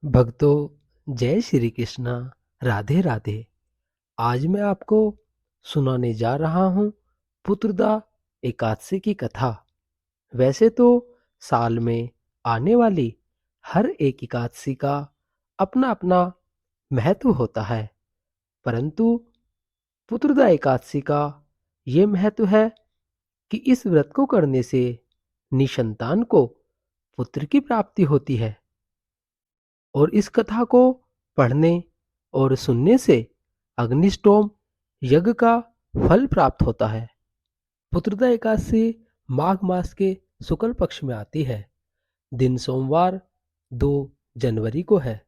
भक्तों, जय श्री कृष्णा। राधे राधे। आज मैं आपको सुनाने जा रहा हूँ पुत्रदा एकादशी की कथा। वैसे तो साल में आने वाली हर एक एकादशी का अपना अपना महत्व होता है, परंतु पुत्रदा एकादशी का ये महत्व है कि इस व्रत को करने से निसंतान को पुत्र की प्राप्ति होती है। और इस कथा को पढ़ने और सुनने से अग्निष्टोम यज्ञ का फल प्राप्त होता है। पुत्रदा एकादशी माघ मास के शुक्ल पक्ष में आती है। दिन सोमवार 2 जनवरी को है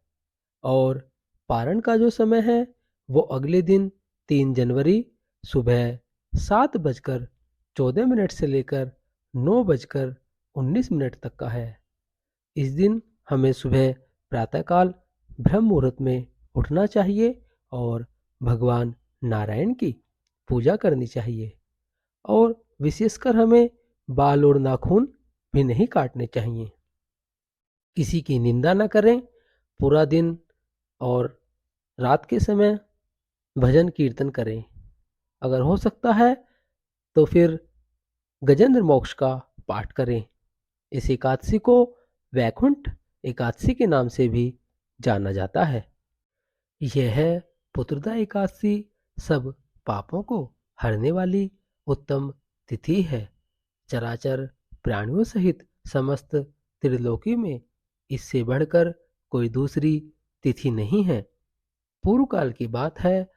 और पारण का जो समय है वो अगले दिन 3 जनवरी सुबह 7:14 से लेकर 9:19 तक का है। इस दिन हमें सुबह प्रातःकाल ब्रह्म मुहूर्त में उठना चाहिए और भगवान नारायण की पूजा करनी चाहिए। और विशेषकर हमें बाल और नाखून भी नहीं काटने चाहिए। किसी की निंदा न करें। पूरा दिन और रात के समय भजन कीर्तन करें। अगर हो सकता है तो फिर गजेंद्र मोक्ष का पाठ करें। इस एकादशी को वैकुंठ एकादशी के नाम से भी जाना जाता है। यह पुत्रदा एकादशी सब पापों को हरने वाली उत्तम तिथि है। चराचर प्राणियों सहित समस्त त्रिलोकी में इससे बढ़कर कोई दूसरी तिथि नहीं है। पूर्व काल की बात है।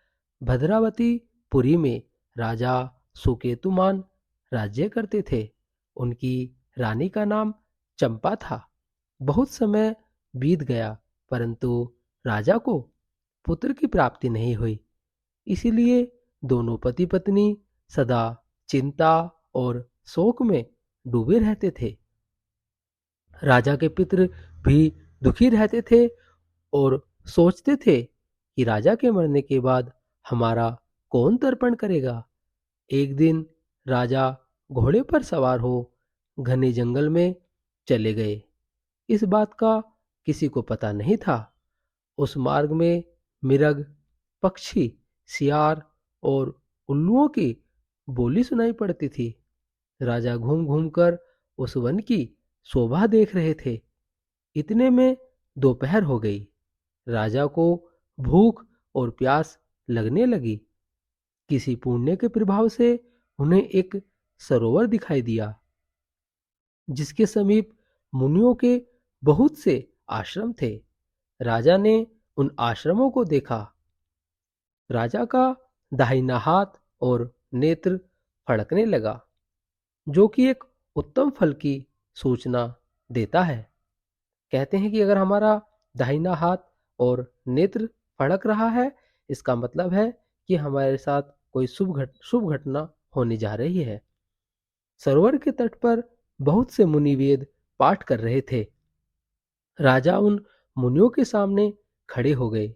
भद्रावती पुरी में राजा सुकेतुमान राज्य करते थे। उनकी रानी का नाम चंपा था। बहुत समय बीत गया, परंतु राजा को पुत्र की प्राप्ति नहीं हुई। इसीलिए दोनों पति पत्नी सदा चिंता और शोक में डूबे रहते थे। राजा के पितृ भी दुखी रहते थे और सोचते थे कि राजा के मरने के बाद हमारा कौन तर्पण करेगा। एक दिन राजा घोड़े पर सवार हो घने जंगल में चले गए। इस बात का किसी को पता नहीं था। उस मार्ग में मिरग, पक्षी, सियार और उल्लुओं की बोली सुनाई पड़ती थी। राजा घूम घूम कर उस वन की शोभा देख रहे थे। इतने में दोपहर हो गई। राजा को भूख और प्यास लगने लगी। किसी पुण्य के प्रभाव से उन्हें एक सरोवर दिखाई दिया, जिसके समीप मुनियों के बहुत से आश्रम थे। राजा ने उन आश्रमों को देखा। राजा का दाहिना हाथ और नेत्र फड़कने लगा, जो कि एक उत्तम फल की सूचना देता है। कहते हैं कि अगर हमारा दाहिना हाथ और नेत्र फड़क रहा है, इसका मतलब है कि हमारे साथ कोई शुभ घटना होने जा रही है। सरोवर के तट पर बहुत से मुनि वेद पाठ कर रहे थे। राजा उन मुनियों के सामने खड़े हो गए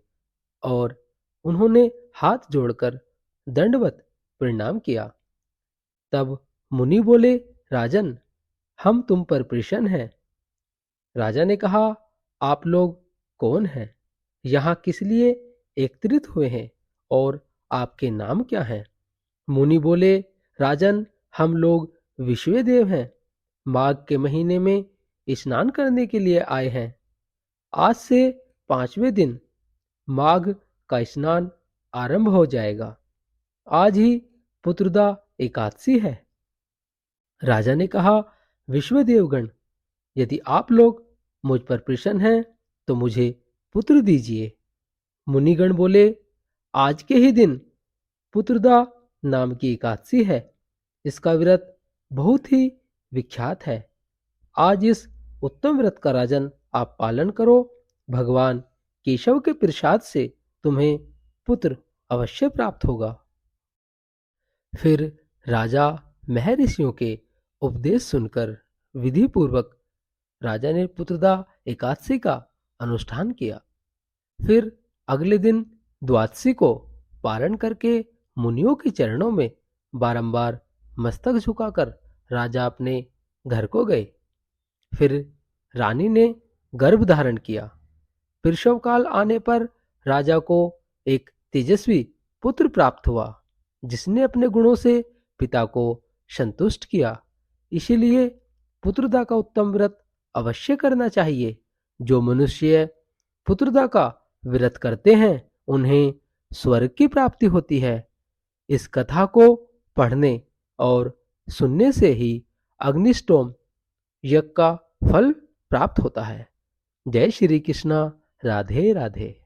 और उन्होंने हाथ जोड़कर दंडवत प्रणाम किया। तब मुनि बोले, राजन, हम तुम पर प्रसन्न हैं। राजा ने कहा, आप लोग कौन हैं? यहाँ किस लिए एकत्रित हुए हैं और आपके नाम क्या हैं? मुनि बोले, राजन, हम लोग विश्वदेव हैं। माघ के महीने में स्नान करने के लिए आए हैं। आज से 5वें दिन माघ का स्नान आरंभ हो जाएगा। आज ही पुत्रदा एकादशी है। राजा ने कहा, विश्वदेवगण, यदि आप लोग मुझ पर प्रसन्न हैं तो मुझे पुत्र दीजिए। मुनिगण बोले, आज के ही दिन पुत्रदा नाम की एकादशी है। इसका व्रत बहुत ही विख्यात है। आज इस उत्तम व्रत का राजन आप पालन करो। भगवान केशव के प्रसाद से तुम्हें पुत्र अवश्य प्राप्त होगा। फिर राजा महर्षियों के उपदेश सुनकर विधि पूर्वक राजा ने पुत्रदा एकादशी का अनुष्ठान किया। फिर अगले दिन द्वादशी को पारण करके मुनियों के चरणों में बारंबार मस्तक झुकाकर राजा अपने घर को गए। फिर रानी ने गर्भ धारण किया। प्रसव काल आने पर राजा को एक तेजस्वी पुत्र प्राप्त हुआ, जिसने अपने गुणों से पिता को संतुष्ट किया। इसीलिए पुत्रदा का उत्तम व्रत अवश्य करना चाहिए। जो मनुष्य पुत्रदा का व्रत करते हैं उन्हें स्वर्ग की प्राप्ति होती है। इस कथा को पढ़ने और सुनने से ही अग्निष्टोम यज्ञ का फल प्राप्त होता है। जय श्री कृष्णा। राधे राधे।